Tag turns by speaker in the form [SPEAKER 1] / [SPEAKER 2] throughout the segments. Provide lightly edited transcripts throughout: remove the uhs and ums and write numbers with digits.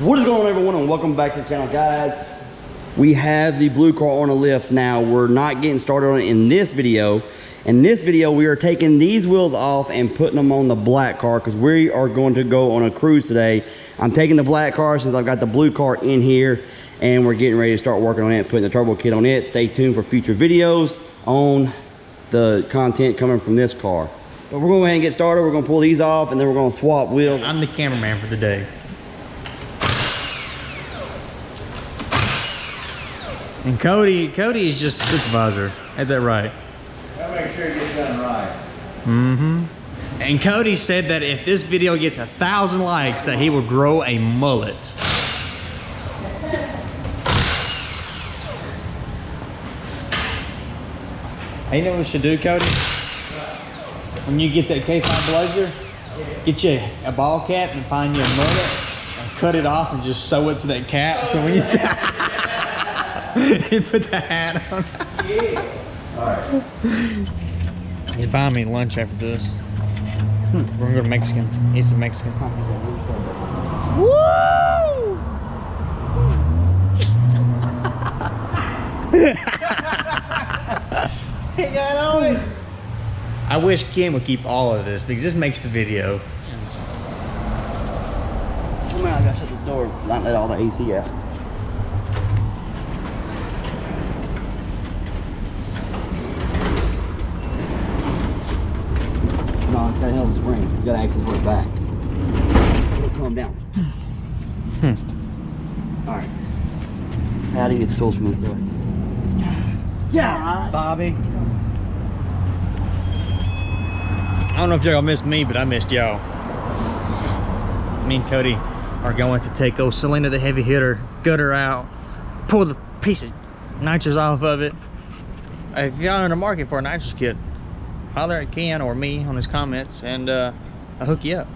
[SPEAKER 1] What is going on, everyone, and welcome back to the channel, guys. We have the blue car on a lift now. We're not getting started on it in this video. In this video, we are taking these wheels off and putting them on the black car because we are going to go on a cruise today. I'm taking the black car since I've got the blue car in here, and we're getting ready to start working on it, putting the turbo kit on it. Stay tuned for future videos on the content coming from this car. But we're going to go ahead and get started. We're going to pull these off, and then we're going to swap wheels.
[SPEAKER 2] I'm the cameraman for the day. And Cody is just a supervisor. Ain't that right?
[SPEAKER 3] Gotta make sure it gets done right.
[SPEAKER 2] Mm-hmm. And Cody said that if this video gets 1,000 likes, that he will grow a mullet. Hey, you know what we should do, Cody? When you get that K5 blazer, get you a ball cap and find your mullet and cut it off and just sew it to that cap. So when you you put the hat on.
[SPEAKER 1] Yeah. All right.
[SPEAKER 2] He's buying me lunch after this. We're gonna go to Mexican. Eat some Mexican. Woo! He got on it. I wish Ken would keep all of this because this makes the video.
[SPEAKER 1] Oh man, I gotta shut this door, not let all the AC out. No, it's got a hell of a spring. You gotta actually put it back. It'll calm down. Alright. How do you get the tools from this way? Yeah,
[SPEAKER 2] Bobby. I don't know if y'all missed me, but I missed y'all. Me and Cody are going to take old Selena the heavy hitter gutter out, pull the piece of nitrous off of it. If y'all are in the market for a nitrous kit, holler at Ken or me on his comments, and I'll hook you up.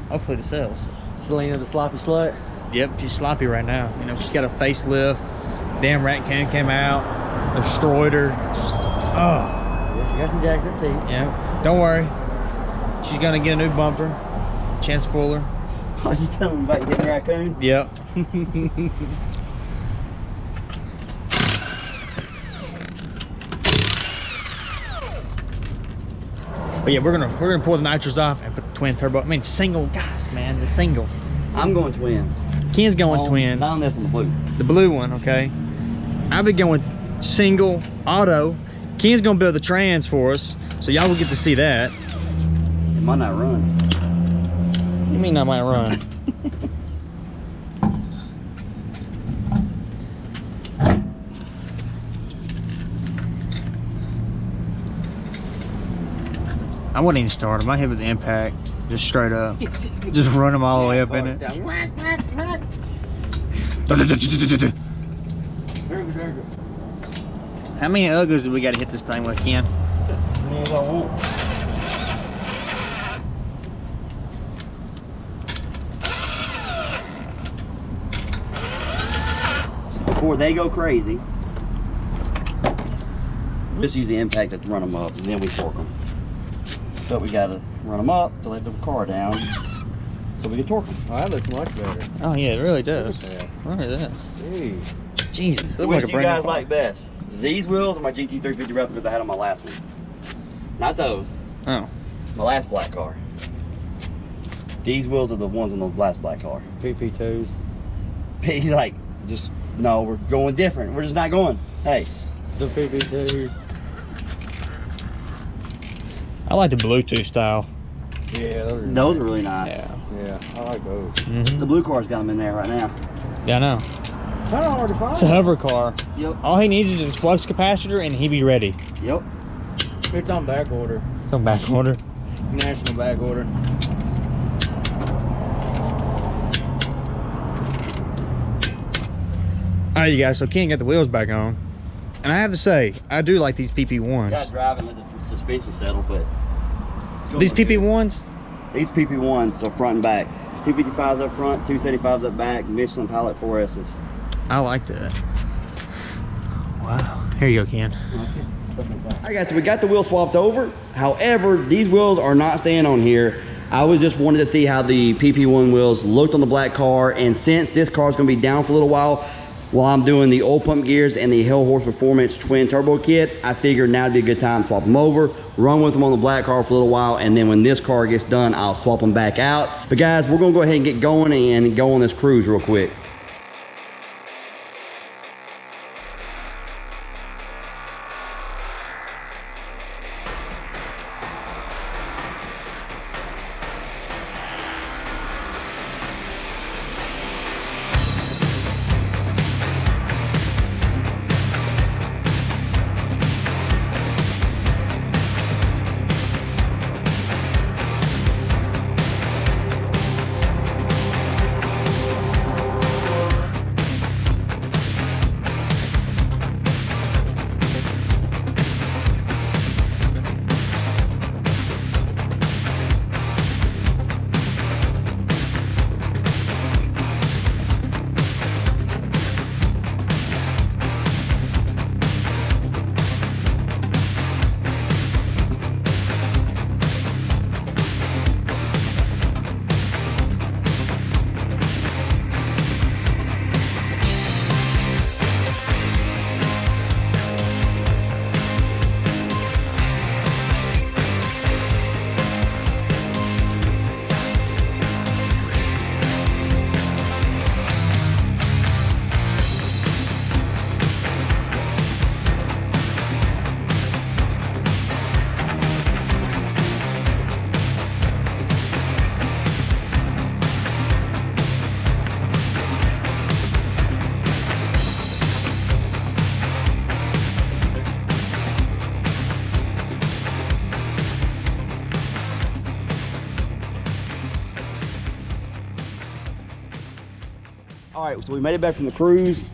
[SPEAKER 2] Hopefully it sells.
[SPEAKER 1] Selena the sloppy slut.
[SPEAKER 2] Yep, she's sloppy right now. You know, she's got a facelift. Damn rat can came out, destroyed her. Oh.
[SPEAKER 1] Yeah, she got some jacks in her teeth.
[SPEAKER 2] Yeah, don't worry. She's gonna get a new bumper. Chance spoiler.
[SPEAKER 1] Oh, you telling me about getting a raccoon?
[SPEAKER 2] Yep. But yeah, we're gonna pull the nitrous off and put the twin turbo. I mean single, guys, man, the single.
[SPEAKER 1] I'm going twins.
[SPEAKER 2] Ken's going twins.
[SPEAKER 1] Not on this one, the blue.
[SPEAKER 2] The blue one, okay. I'll be going single auto. Ken's gonna build the trans for us, so y'all will get to see that.
[SPEAKER 1] It might not run.
[SPEAKER 2] You mean I might run? I wouldn't even start them. I hit with the impact, just straight up. Just run them all the way up in it. How many uggos do we got to hit this thing with, Ken?
[SPEAKER 1] As many as I want. Before they go crazy, just use the impact to run them up, and then we torque them. So we gotta run them up to let the car down, so we can torque them.
[SPEAKER 3] Oh, that looks much better.
[SPEAKER 2] Oh yeah, it really does.
[SPEAKER 3] Look at that.
[SPEAKER 2] Look at this.
[SPEAKER 3] Jeez.
[SPEAKER 2] Jesus.
[SPEAKER 1] So which do you guys like best? These wheels or my GT350 replicas I had on my last one? Not those.
[SPEAKER 2] Oh.
[SPEAKER 1] My last black car. These wheels are the ones on the last black car.
[SPEAKER 3] PP2s.
[SPEAKER 1] He's like, just, no, we're going different. We're just not going. Hey.
[SPEAKER 3] The PP2s.
[SPEAKER 2] I like the Bluetooth style.
[SPEAKER 3] Yeah,
[SPEAKER 1] Those are really nice.
[SPEAKER 3] Yeah, I like those.
[SPEAKER 1] The blue car's got them in there right now.
[SPEAKER 2] Yeah, I know.
[SPEAKER 3] Kind of hard to find.
[SPEAKER 2] It's a hover car.
[SPEAKER 1] Yep.
[SPEAKER 2] All he needs is his flux capacitor and he be ready.
[SPEAKER 1] Yep.
[SPEAKER 3] It's on back order.
[SPEAKER 2] It's on back order.
[SPEAKER 3] National back order.
[SPEAKER 2] Alright, you guys, so Ken got the wheels back on. And I have to say, I do like these PP1s.
[SPEAKER 1] Got driving with the suspension settled, but
[SPEAKER 2] These PP1s?
[SPEAKER 1] These PP1s are front and back. 255s up front, 275s up back, Michelin Pilot 4S's.
[SPEAKER 2] I like that. Wow. Here you go, Ken.
[SPEAKER 1] Alright guys, so we got the wheel swapped over. However, these wheels are not staying on here. I was just wanted to see how the PP1 wheels looked on the black car, and since this car is going to be down for a little while I'm doing the oil pump gears and the Hell Horse Performance twin turbo kit, I figured now would be a good time to swap them over, run with them on the black car for a little while, and then when this car gets done, I'll swap them back out. But guys, we're going to go ahead and get going and go on this cruise real quick. All right, so we made it back from the cruise,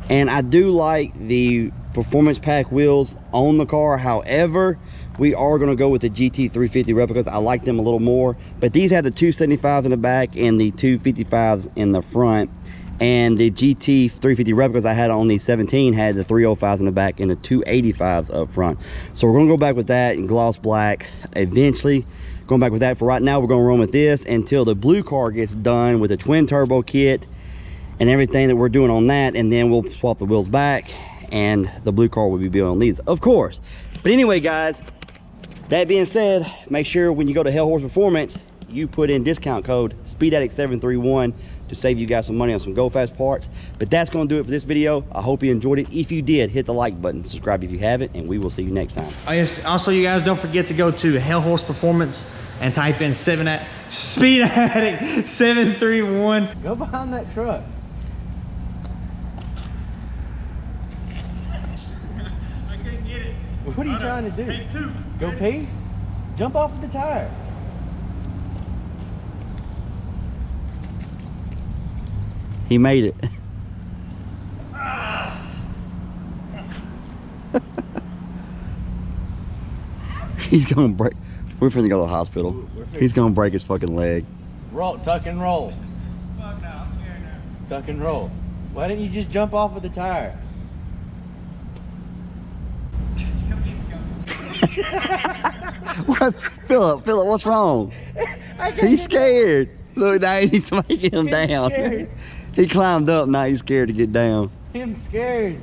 [SPEAKER 1] and I do like the performance pack wheels on the car. However, we are going to go with the GT 350 replicas. I like them a little more, but these have the 275s in the back and the 255s in the front, and the GT 350 replicas I had on the 17 had the 305s in the back and the 285s up front. So we're going to go back with that in gloss black eventually. Going back with that. For right now, we're going to run with this until the blue car gets done with the twin turbo kit and everything that we're doing on that, and then we'll swap the wheels back and the blue car will be built on these, of course. But anyway, guys, that being said, make sure when you go to Hell Horse Performance, you put in discount code SpeedAddict731 to save you guys some money on some Go Fast parts. But that's going to do it for this video. I hope you enjoyed it. If you did, hit the like button, subscribe if you haven't, and we will see you next time.
[SPEAKER 2] Oh yes, also you guys don't forget to go to Hell Horse Performance and type in Speed Addict 731.
[SPEAKER 3] Go behind that truck. What are you trying to do?
[SPEAKER 2] Take two.
[SPEAKER 3] Go pee? Jump off of the tire.
[SPEAKER 1] He made it. He's gonna break. We're finna go to the hospital. He's gonna break his fucking leg.
[SPEAKER 3] Roll, tuck and roll.
[SPEAKER 2] Fuck no, I'm scared now.
[SPEAKER 3] Tuck and roll. Why didn't you just jump off of the tire?
[SPEAKER 1] What? Philip, what's wrong? He's scared. Look, now he's making him down.
[SPEAKER 3] Scared.
[SPEAKER 1] He climbed up, now he's scared to get down.
[SPEAKER 3] Him scared.